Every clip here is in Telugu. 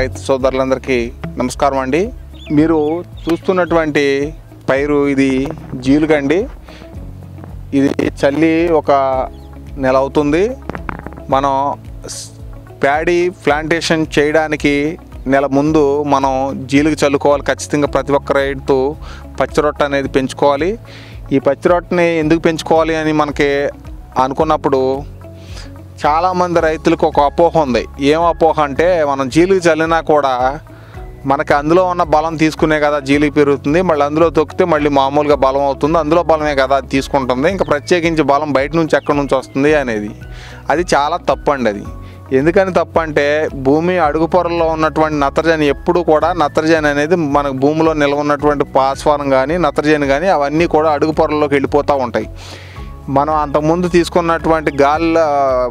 రైతు సోదరులందరికీ నమస్కారం అండి. మీరు చూస్తున్నటువంటి పైరు ఇది జీలుగ అండి. ఇది చల్లి ఒక నెల అవుతుంది. మనం ప్యాడీ ప్లాంటేషన్ చేయడానికి నెల ముందు మనం జీలుగ చల్లుకోవాలి. ఖచ్చితంగా ప్రతి ఒక్క రైతు పచ్చి రొట్టె అనేది పెంచుకోవాలి. ఈ పచ్చి రొట్టెని ఎందుకు పెంచుకోవాలి అని మనకి అనుకున్నప్పుడు చాలామంది రైతులకు ఒక అపోహ ఉంది. ఏం అపోహ అంటే, మనం జీలుగ చల్లినా కూడా మనకి అందులో ఉన్న బలం తీసుకునే కదా జీలుగ పెరుగుతుంది, మళ్ళీ అందులో తొక్కితే మళ్ళీ మామూలుగా బలం అవుతుంది, అందులో బలమే కదా అది తీసుకుంటుంది, ఇంకా ప్రత్యేకించి బలం బయట నుంచి ఎక్కడి నుంచి వస్తుంది అనేది. అది చాలా తప్పు అండి. అది ఎందుకని తప్పు అంటే, భూమి అడుగు పొరల్లో ఉన్నటువంటి నత్రజని ఎప్పుడు కూడా నత్రజని అనేది మనకు భూమిలో నిల్వ ఉన్నటువంటి భాస్వరం కానీ నత్రజని కానీ అవన్నీ కూడా అడుగు పొరల్లోకి వెళ్ళిపోతూ ఉంటాయి. మనం అంతకుముందు తీసుకున్నటువంటి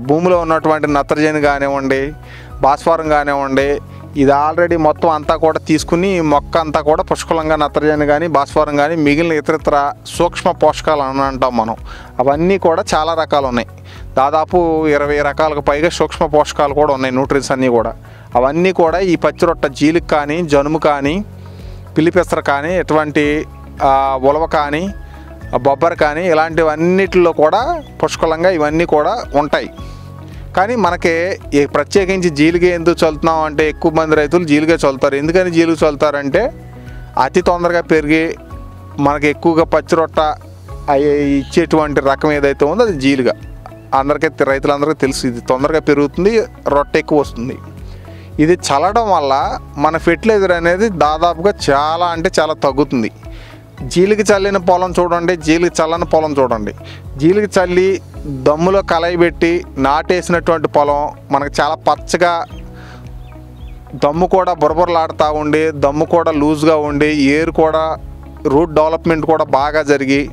భూమిలో ఉన్నటువంటి నత్రజని కానివ్వండి, భాస్వరం కానివ్వండి, ఇది ఆల్రెడీ మొత్తం అంతా కూడా తీసుకుని మొక్క అంతా కూడా పుష్కలంగా నత్రజని కానీ భాస్వరం కానీ మిగిలిన ఇతరితర సూక్ష్మ పోషకాలు అని అంటాం మనం. అవన్నీ కూడా చాలా రకాలు ఉన్నాయి. దాదాపు 20 రకాలకు పైగా సూక్ష్మ పోషకాలు కూడా ఉన్నాయి, న్యూట్రియన్స్ అన్నీ కూడా. అవన్నీ కూడా ఈ పచ్చి రొట్టె జీలుగ కానీ, జనుము కానీ, పిల్లిపెసర కానీ, ఎటువంటి ఉలవ కానీ, బొబ్బర కానీ, ఇలాంటివన్నిటిలో కూడా పుష్కలంగా ఇవన్నీ కూడా ఉంటాయి. కానీ మనకి ప్రత్యేకించి జీలుగ ఎందుకు చల్లుతున్నాం అంటే, ఎక్కువ మంది రైతులు జీలుగే చల్లుతారు. ఎందుకని జీలుగ చల్లుతారంటే, అతి తొందరగా పెరిగి మనకి ఎక్కువగా పచ్చి రొట్టె ఇచ్చేటువంటి రకం ఏదైతే ఉందో అది జీలుగ. రైతులందరికీ తెలుసు, ఇది తొందరగా పెరుగుతుంది, రొట్టె ఎక్కువ వస్తుంది. ఇది చల్లడం వల్ల మన ఫెర్టిలైజర్ అనేది దాదాపుగా చాలా అంటే చాలా తగ్గుతుంది. జీలుగ చల్లిన పొలం చూడండి, జీలుగ చల్లని పొలం చూడండి. జీలుగ చల్లి దమ్ములో కలయబెట్టి నాటేసినటువంటి పొలం మనకు చాలా పచ్చగా, దమ్ము కూడా బురబురలాడుతూ ఉండి, దమ్ము కూడా లూజ్గా ఉండి, ఏరు కూడా రూట్ డెవలప్మెంట్ కూడా బాగా జరిగి,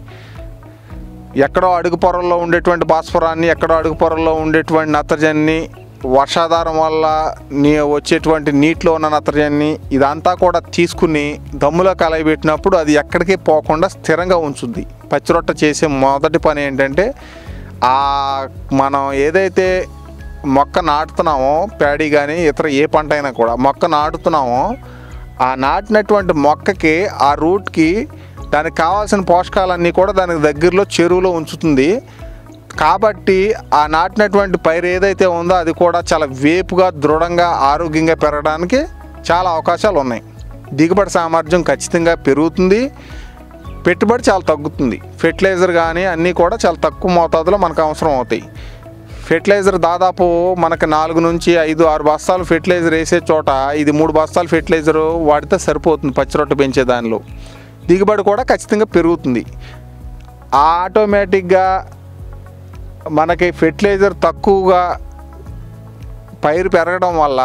ఎక్కడో అడుగు పొరల్లో ఉండేటువంటి భాస్వరాన్ని, ఎక్కడో అడుగు పొరల్లో ఉండేటువంటి నత్రజనిని, వర్షాధారం వల్ల వచ్చేటువంటి నీటిలో ఉన్న నత్రజనిని ఇదంతా కూడా తీసుకుని దమ్ములో కలయబెట్టినప్పుడు అది ఎక్కడికి పోకుండా స్థిరంగా ఉంచుద్ది. పచ్చి రొట్టె చేసే మొదటి పని ఏంటంటే, మనం ఏదైతే మొక్క నాటుతున్నామో, ప్యాడీ కానీ ఇతర ఏ పంట అయినా కూడా మొక్క నాటుతున్నామో, ఆ నాటినటువంటి మొక్కకి, ఆ రూట్కి దానికి కావాల్సిన పోషకాలన్నీ కూడా దానికి దగ్గరలో చెరువులో ఉంచుతుంది. కాబట్టి ఆ నాటినటువంటి పైరు ఏదైతే ఉందో అది కూడా చాలా వేపుగా, దృఢంగా, ఆరోగ్యంగా పెరగడానికి చాలా అవకాశాలు ఉన్నాయి. దిగుబడి సామర్థ్యం ఖచ్చితంగా పెరుగుతుంది, పెట్టుబడి చాలా తగ్గుతుంది. ఫెర్టిలైజర్ కానీ అన్నీ కూడా చాలా తక్కువ మోతాదులో మనకు అవసరం అవుతాయి. ఫెర్టిలైజర్ దాదాపు మనకు 4 నుంచి 5, 6 బస్తాలు ఫెర్టిలైజర్ వేసే చోట ఇది 3 బస్తాలు ఫెర్టిలైజర్ వాడితే సరిపోతుంది. పచ్చి రొట్టె పెంచే దానిలో దిగుబడి కూడా ఖచ్చితంగా పెరుగుతుంది. ఆటోమేటిక్గా మనకి ఫెర్టిలైజర్ తక్కువగా పైరు పెరగడం వల్ల,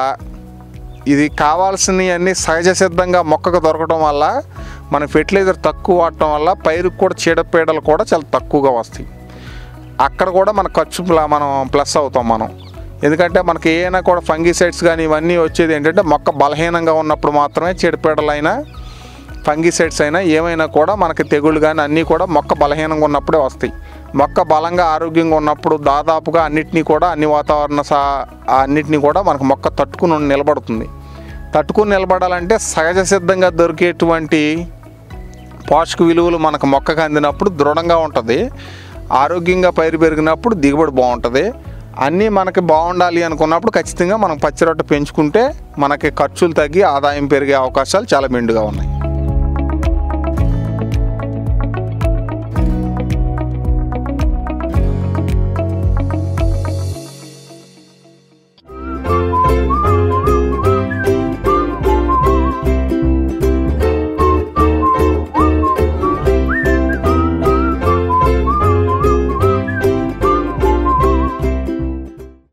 ఇది కావాల్సినవన్నీ సహజ సిద్ధంగా మొక్కకు దొరకడం వల్ల, మన ఫెర్టిలైజర్ తక్కువ వాడటం వల్ల పైరుకు కూడా చీడపీడలు కూడా చాలా తక్కువగా వస్తాయి. అక్కడ కూడా మన ఖర్చు మనం ప్లస్ అవుతాం మనం. ఎందుకంటే మనకి ఏమైనా కూడా ఫంగిసైడ్స్ కానీ ఇవన్నీ వచ్చేది ఏంటంటే, మొక్క బలహీనంగా ఉన్నప్పుడు మాత్రమే చీడపీడలైనా, ఫంగిసైడ్స్ అయినా ఏమైనా కూడా మనకి తెగుళ్ళు కానీ అన్నీ కూడా మొక్క బలహీనంగా ఉన్నప్పుడే వస్తాయి. మొక్క బలంగా ఆరోగ్యంగా ఉన్నప్పుడు దాదాపుగా అన్నిటినీ కూడా, అన్ని వాతావరణ అన్నిటినీ కూడా మనకు మొక్క తట్టుకుని నిలబడుతుంది. తట్టుకుని నిలబడాలంటే సహజ సిద్ధంగా దొరికేటువంటి పోషక విలువలు మనకు మొక్కకు అందినప్పుడు దృఢంగా ఉంటుంది. ఆరోగ్యంగా పైరు పెరిగినప్పుడు దిగుబడి బాగుంటుంది. అన్నీ మనకి బాగుండాలి అనుకున్నప్పుడు ఖచ్చితంగా మనం పచ్చి రొట్టె పెంచుకుంటే మనకి ఖర్చులు తగ్గి ఆదాయం పెరిగే అవకాశాలు చాలా మెండుగా ఉన్నాయి.